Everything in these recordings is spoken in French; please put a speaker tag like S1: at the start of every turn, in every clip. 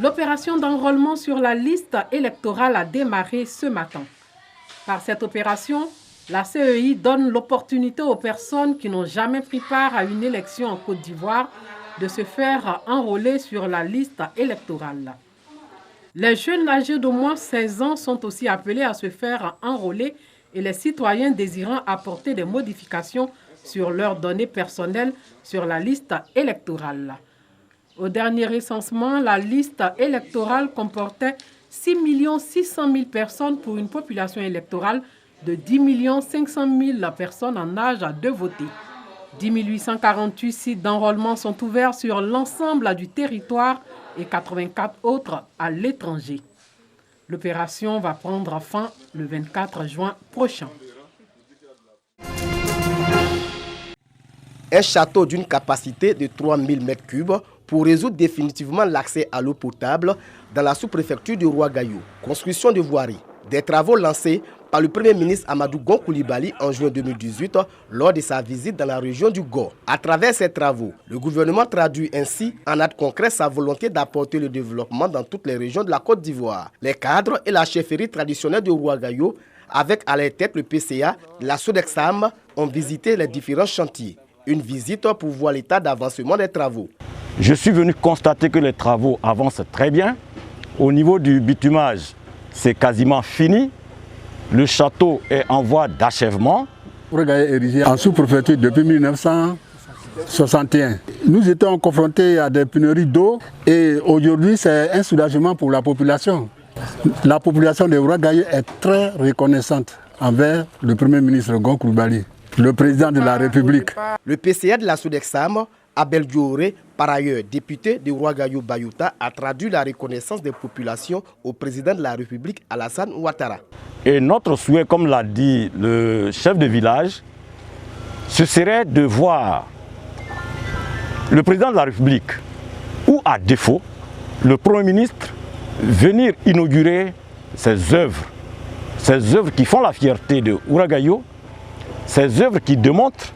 S1: L'opération d'enrôlement sur la liste électorale a démarré ce matin. Par cette opération, la CEI donne l'opportunité aux personnes qui n'ont jamais pris part à une élection en Côte d'Ivoire de se faire enrôler sur la liste électorale. Les jeunes âgés d'au moins 16 ans sont aussi appelés à se faire enrôler et les citoyens désirant apporter des modifications sur leurs données personnelles sur la liste électorale. Au dernier recensement, la liste électorale comportait 6 600 000 personnes pour une population électorale de 10 500 000 personnes en âge de voter. 10 848 sites d'enrôlement sont ouverts sur l'ensemble du territoire et 84 autres à l'étranger. L'opération va prendre fin le 24 juin prochain.
S2: Un château d'une capacité de 3000 m3 pour résoudre définitivement l'accès à l'eau potable dans la sous-préfecture du Ouagayougou. Construction de voirie. Des travaux lancés par le Premier ministre Amadou Gon Coulibaly en juin 2018 lors de sa visite dans la région du Gor. À travers ces travaux, le gouvernement traduit ainsi en acte concret sa volonté d'apporter le développement dans toutes les régions de la Côte d'Ivoire. Les cadres et la chefferie traditionnelle de Ouagayougou, avec à leur tête le PCA, la Sodexam, ont visité les différents chantiers. Une visite pour voir l'état d'avancement des travaux.
S3: Je suis venu constater que les travaux avancent très bien. Au niveau du bitumage, c'est quasiment fini. Le château est en voie d'achèvement.
S4: Ouagayougou est érigé en sous-préfecture depuis 1961. Nous étions confrontés à des pénuries d'eau et aujourd'hui c'est un soulagement pour la population. La population de Ouagayougou est très reconnaissante envers le Premier ministre Gon Coulibaly, le président de la République.
S2: Le PCA de la Sodexam, Abel Dioré, par ailleurs député de Ouagayougou Bayouta, a traduit la reconnaissance des populations au président de la République Alassane Ouattara.
S3: Et notre souhait, comme l'a dit le chef de village, ce serait de voir le président de la République ou à défaut le Premier ministre venir inaugurer ces œuvres qui font la fierté de Ouagayougou, ces œuvres qui démontrent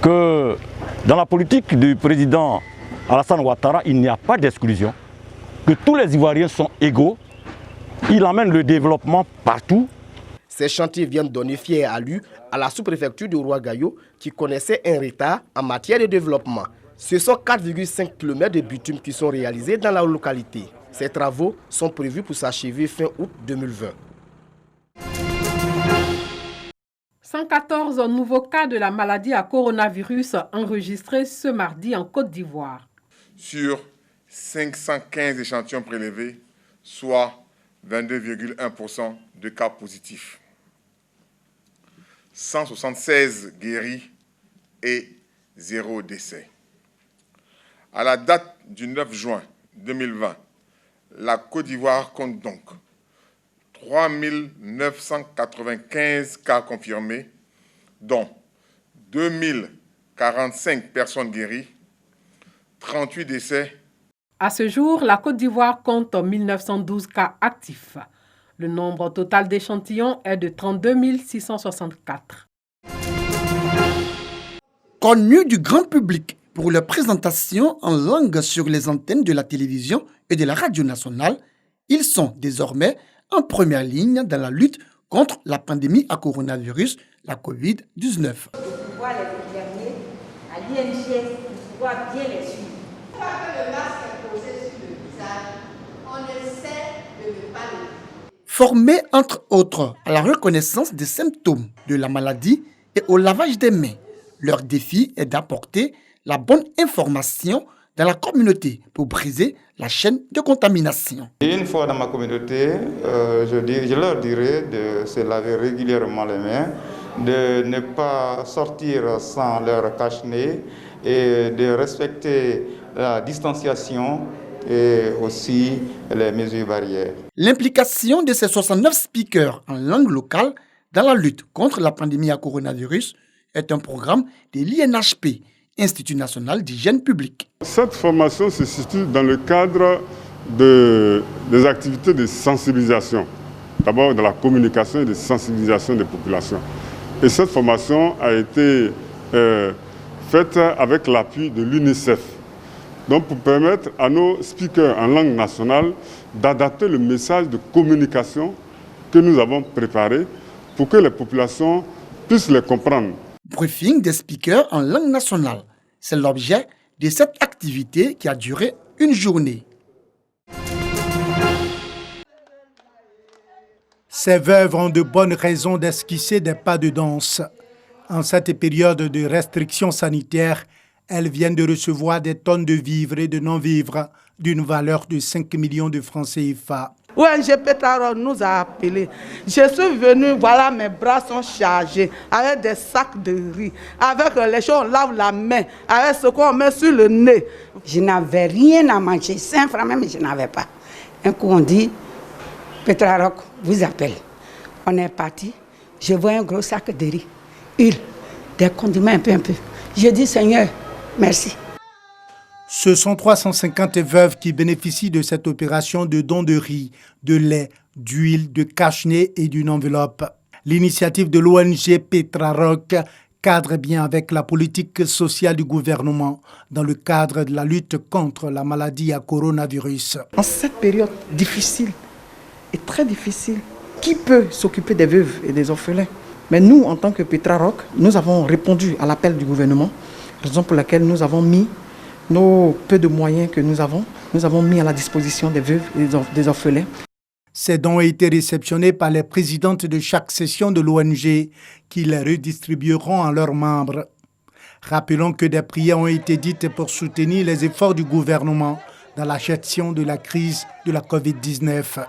S3: que dans la politique du président Alassane Ouattara, il n'y a pas d'exclusion, que tous les Ivoiriens sont égaux, il emmène le développement partout.
S2: Ces chantiers viennent donner fière allure à la sous-préfecture de Ouagayougou qui connaissait un retard en matière de développement. Ce sont 4,5 km de bitume qui sont réalisés dans la localité. Ces travaux sont prévus pour s'achever fin août 2020.
S1: 114 nouveaux cas de la maladie à coronavirus enregistrés ce mardi en Côte d'Ivoire.
S5: Sur 515 échantillons prélevés, soit 22,1% de cas positifs. 176 guéris et 0 décès. À la date du 9 juin 2020, la Côte d'Ivoire compte donc 3 995 cas confirmés, dont 2 045 personnes guéries, 38 décès.
S1: À ce jour, la Côte d'Ivoire compte 1912 cas actifs. Le nombre total d'échantillons est de 32 664.
S6: Connus du grand public pour leur présentation en langue sur les antennes de la télévision et de la radio nationale, ils sont désormais en première ligne dans la lutte contre la pandémie à coronavirus, la Covid-19.
S7: De pouvoir les examiner à l'INGS, de pouvoir bien les suivre. Une fois que le masque est posé sur le visage, on essaie de ne pas le...
S6: Formés entre autres à la reconnaissance des symptômes de la maladie et au lavage des mains, leur défi est d'apporter la bonne information dans la communauté pour briser la chaîne de contamination.
S8: Et une fois dans ma communauté, je leur dirais de se laver régulièrement les mains, de ne pas sortir sans leur cache-nez et de respecter la distanciation et aussi les mesures barrières.
S6: L'implication de ces 69 speakers en langue locale dans la lutte contre la pandémie à coronavirus est un programme de l'INHP, Institut national d'hygiène publique.
S9: Cette formation se situe dans le cadre des activités de sensibilisation. D'abord de la communication et de sensibilisation des populations. Et cette formation a été faite avec l'appui de l'UNICEF. Donc pour permettre à nos speakers en langue nationale d'adapter le message de communication que nous avons préparé pour que les populations puissent les comprendre.
S6: Briefing des speakers en langue nationale. C'est l'objet de cette activité qui a duré une journée.
S10: Ces veuves ont de bonnes raisons d'esquisser des pas de danse. En cette période de restrictions sanitaires, elles viennent de recevoir des tonnes de vivres et de non-vivres d'une valeur de 5 millions de francs CFA.
S11: ONG Petrarok nous a appelés. Je suis venu, voilà, mes bras sont chargés avec des sacs de riz. Avec les choses, on lave la main, avec ce qu'on met sur le nez.
S12: Je n'avais rien à manger, 5 francs même, je n'avais pas. Un coup, on dit, Petrarok vous appelle. On est parti, je vois un gros sac de riz, huile, des condiments un peu. Je dis, Seigneur, merci.
S10: Ce sont 350 veuves qui bénéficient de cette opération de don de riz, de lait, d'huile, de cache-nez et d'une enveloppe. L'initiative de l'ONG Petrarok cadre bien avec la politique sociale du gouvernement dans le cadre de la lutte contre la maladie à coronavirus.
S11: En cette période difficile et très difficile, qui peut s'occuper des veuves et des orphelins? Mais nous, en tant que Petrarok, nous avons répondu à l'appel du gouvernement, raison pour laquelle nous avons mis nos peu de moyens que nous avons mis à la disposition des veuves et des orphelins.
S10: Ces dons ont été réceptionnés par les présidentes de chaque session de l'ONG qui les redistribueront à leurs membres. Rappelons que des prières ont été dites pour soutenir les efforts du gouvernement dans la gestion de la crise de la COVID-19.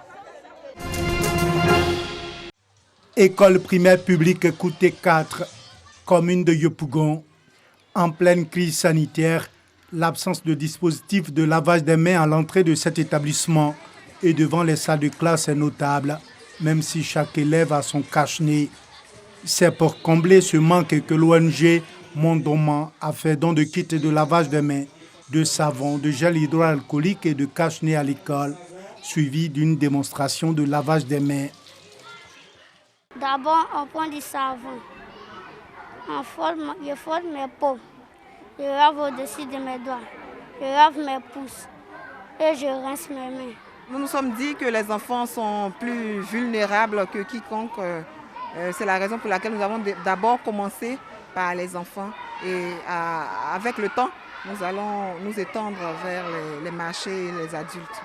S10: École primaire publique Kouté 4, commune de Yopougon. En pleine crise sanitaire, l'absence de dispositif de lavage des mains à l'entrée de cet établissement et devant les salles de classe est notable, même si chaque élève a son cache-nez. C'est pour combler ce manque que l'ONG Mondoman a fait don de kits de lavage des mains, de savon, de gel hydroalcoolique et de cache-nez à l'école, suivi d'une démonstration de lavage des mains.
S13: D'abord, on prend du savon. Je frotte mes peaux. Je lave au-dessus de mes doigts. Je lave mes pouces. Et je rince mes mains.
S14: Nous nous sommes dit que les enfants sont plus vulnérables que quiconque. C'est la raison pour laquelle nous avons d'abord commencé par les enfants. Et avec le temps, nous allons nous étendre vers les marchés et les adultes.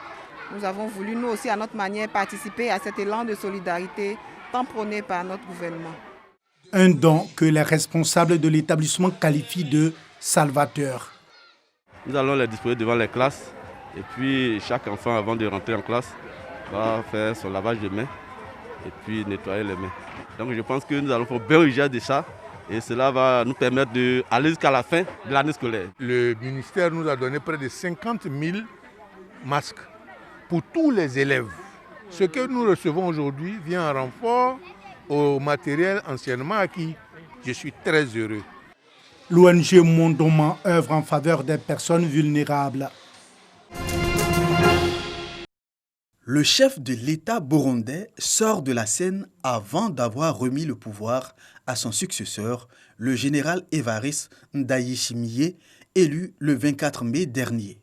S14: Nous avons voulu, nous aussi, à notre manière, participer à cet élan de solidarité tant prôné par notre gouvernement.
S10: Un don que les responsables de l'établissement qualifient de salvateur.
S15: Nous allons les disposer devant les classes et puis chaque enfant, avant de rentrer en classe, va faire son lavage de mains et puis nettoyer les mains. Donc je pense que nous allons faire bien usage de ça et cela va nous permettre d'aller jusqu'à la fin de l'année scolaire.
S16: Le ministère nous a donné près de 50 000 masques pour tous les élèves. Ce que nous recevons aujourd'hui vient en renfort au matériel anciennement acquis. Je suis très heureux.
S10: L'ONG Mondoman œuvre en faveur des personnes vulnérables.
S17: Le chef de l'État burundais sort de la scène avant d'avoir remis le pouvoir à son successeur, le général Évariste Ndayishimiye, élu le 24 mai dernier.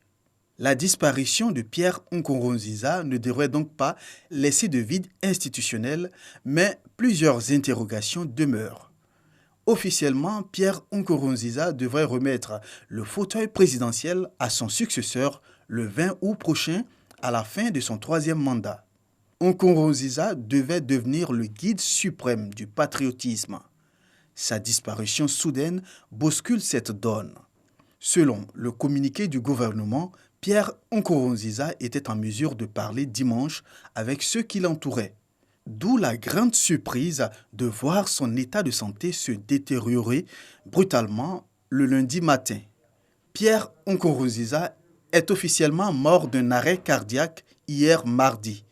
S17: La disparition de Pierre Nkurunziza ne devrait donc pas laisser de vide institutionnel, mais plusieurs interrogations demeurent. Officiellement, Pierre Nkurunziza devrait remettre le fauteuil présidentiel à son successeur le 20 août prochain, à la fin de son 3e mandat. Nkurunziza devait devenir le guide suprême du patriotisme. Sa disparition soudaine bouscule cette donne. Selon le communiqué du gouvernement, Pierre Nkurunziza était en mesure de parler dimanche avec ceux qui l'entouraient. D'où la grande surprise de voir son état de santé se détériorer brutalement le lundi matin. Pierre Nkurunziza est officiellement mort d'un arrêt cardiaque hier mardi.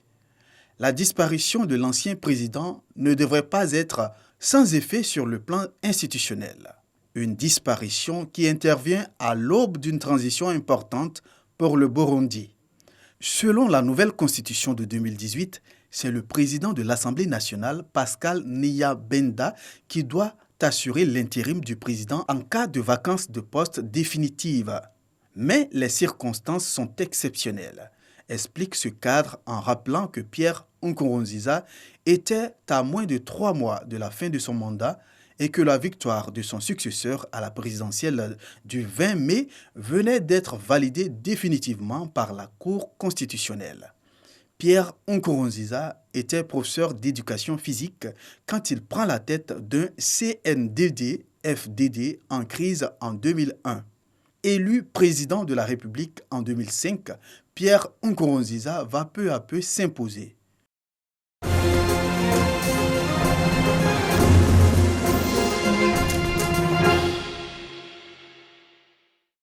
S17: La disparition de l'ancien président ne devrait pas être sans effet sur le plan institutionnel. Une disparition qui intervient à l'aube d'une transition importante pour le Burundi. Selon la nouvelle constitution de 2018, c'est le président de l'Assemblée nationale, Pascal Nyabenda, qui doit assurer l'intérim du président en cas de vacance de poste définitive. Mais les circonstances sont exceptionnelles, explique ce cadre en rappelant que Pierre Nkurunziza était à moins de 3 mois de la fin de son mandat et que la victoire de son successeur à la présidentielle du 20 mai venait d'être validée définitivement par la Cour constitutionnelle. Pierre Nkurunziza était professeur d'éducation physique quand il prend la tête d'un CNDD-FDD en crise en 2001. Élu président de la République en 2005, Pierre Nkurunziza va peu à peu s'imposer.